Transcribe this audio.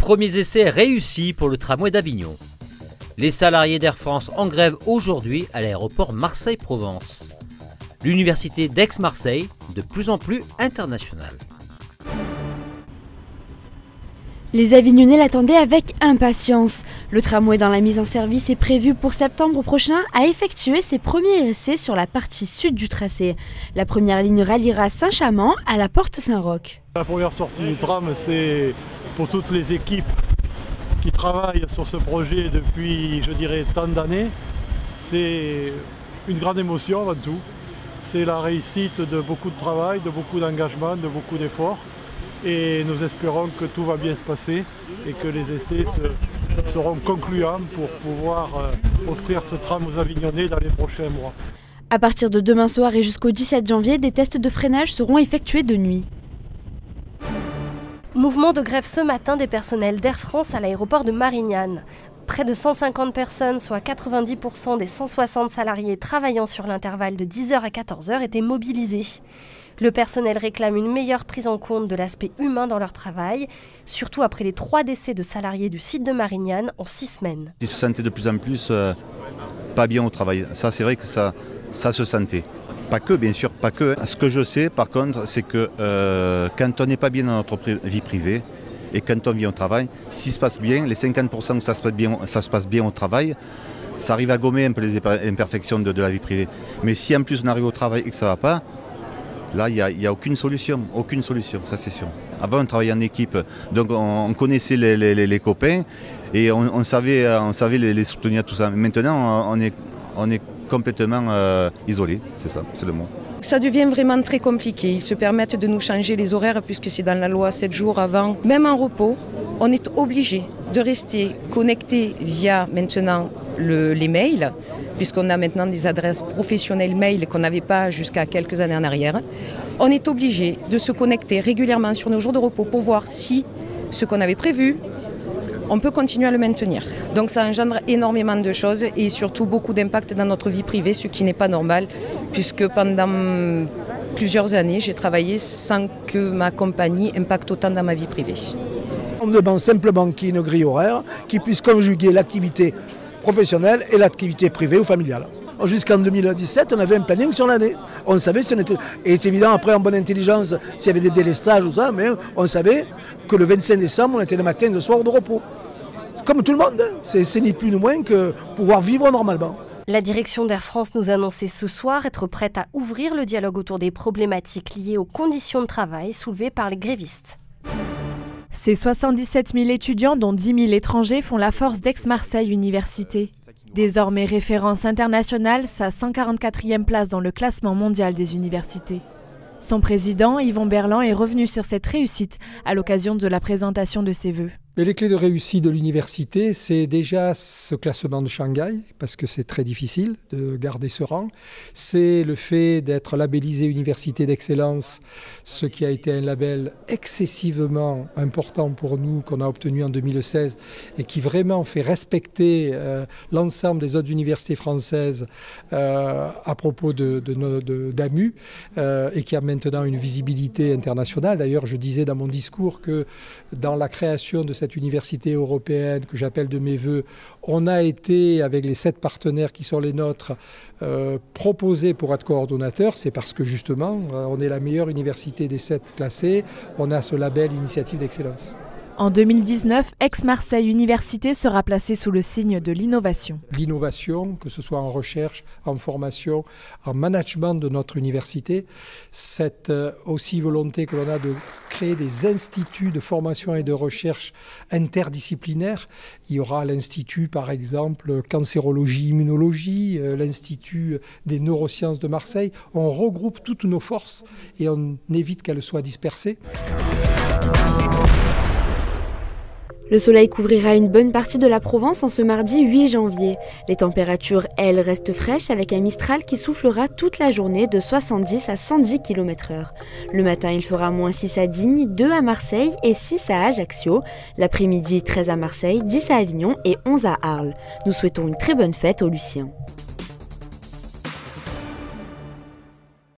Premiers essais réussis pour le tramway d'Avignon. Les salariés d'Air France en grève aujourd'hui à l'aéroport Marseille-Provence. L'université d'Aix-Marseille, de plus en plus internationale. Les Avignonnais l'attendaient avec impatience. Le tramway dans la mise en service est prévu pour septembre prochain à effectuer ses premiers essais sur la partie sud du tracé. La première ligne ralliera Saint-Chamand à la Porte Saint-Roch. La première sortie du tram, c'est pour toutes les équipes qui travaillent sur ce projet depuis, je dirais, tant d'années. C'est une grande émotion avant tout. C'est la réussite de beaucoup de travail, de beaucoup d'engagement, de beaucoup d'efforts. Et nous espérons que tout va bien se passer et que les essais seront concluants pour pouvoir offrir ce tram aux Avignonnais dans les prochains mois. À partir de demain soir et jusqu'au 17 janvier, des tests de freinage seront effectués de nuit. Mouvement de grève ce matin des personnels d'Air France à l'aéroport de Marignane. Près de 150 personnes, soit 90% des 160 salariés travaillant sur l'intervalle de 10h à 14h, étaient mobilisés. Le personnel réclame une meilleure prise en compte de l'aspect humain dans leur travail, surtout après les 3 décès de salariés du site de Marignane en 6 semaines. Ils se sentaient de plus en plus pas bien au travail. Ça, c'est vrai que ça se sentait. Pas que, bien sûr, pas que. Ce que je sais, par contre, c'est que quand on n'est pas bien dans notre vie privée et quand on vient au travail, si ça se passe bien, les 50% où ça se passe bien au travail, ça arrive à gommer un peu les imperfections de la vie privée. Mais si en plus on arrive au travail et que ça ne va pas, là, il n'y a aucune solution, ça c'est sûr. Avant, on travaillait en équipe, donc on connaissait les copains et on savait les soutenir, tout ça. Maintenant, on est complètement isolés, c'est ça, c'est le mot. Ça devient vraiment très compliqué. Ils se permettent de nous changer les horaires puisque c'est dans la loi 7 jours avant. Même en repos, on est obligé de rester connecté via maintenant les mails, puisqu'on a maintenant des adresses professionnelles mail qu'on n'avait pas jusqu'à quelques années en arrière. On est obligé de se connecter régulièrement sur nos jours de repos pour voir si ce qu'on avait prévu, on peut continuer à le maintenir. Donc ça engendre énormément de choses et surtout beaucoup d'impact dans notre vie privée, ce qui n'est pas normal, puisque pendant plusieurs années, j'ai travaillé sans que ma compagnie impacte autant dans ma vie privée. On demande simplement qu'il y ait une grille horaire qui puisse conjuguer l'activité professionnelle et l'activité privée ou familiale. Jusqu'en 2017, on avait un planning sur l'année. On savait si on était... Et c'est évident, après, en bonne intelligence, s'il y avait des délestages ou ça, mais on savait que le 25 décembre, on était le matin et le soir de repos. C'est comme tout le monde, hein. C'est ni plus ni moins que pouvoir vivre normalement. La direction d'Air France nous annonçait ce soir être prête à ouvrir le dialogue autour des problématiques liées aux conditions de travail soulevées par les grévistes. Ces 77 000 étudiants, dont 10 000 étrangers, font la force d'Aix-Marseille Université. Désormais référence internationale, sa 144e place dans le classement mondial des universités. Son président, Yvon Berland, est revenu sur cette réussite à l'occasion de la présentation de ses vœux. Mais les clés de réussite de l'université, c'est déjà ce classement de Shanghai, parce que c'est très difficile de garder ce rang. C'est le fait d'être labellisé Université d'Excellence, ce qui a été un label excessivement important pour nous, qu'on a obtenu en 2016, et qui vraiment fait respecter l'ensemble des autres universités françaises à propos d'AMU, et qui a maintenant une visibilité internationale. D'ailleurs, je disais dans mon discours que dans la création de cette université européenne que j'appelle de mes voeux, on a été, avec les 7 partenaires qui sont les nôtres, proposés pour être coordonnateurs. C'est parce que justement, on est la meilleure université des 7 classés. On a ce label Initiative d'Excellence. En 2019, Aix-Marseille Université sera placée sous le signe de l'innovation. L'innovation, que ce soit en recherche, en formation, en management de notre université, cette aussi volonté que l'on a de créer des instituts de formation et de recherche interdisciplinaires. Il y aura l'Institut, par exemple, cancérologie, immunologie, l'Institut des neurosciences de Marseille. On regroupe toutes nos forces et on évite qu'elles soient dispersées. Le soleil couvrira une bonne partie de la Provence en ce mardi 8 janvier. Les températures, elles, restent fraîches avec un Mistral qui soufflera toute la journée de 70 à 110 km/h. Le matin, il fera -6 à Digne, 2 à Marseille et 6 à Ajaccio. L'après-midi, 13 à Marseille, 10 à Avignon et 11 à Arles. Nous souhaitons une très bonne fête aux Luciens.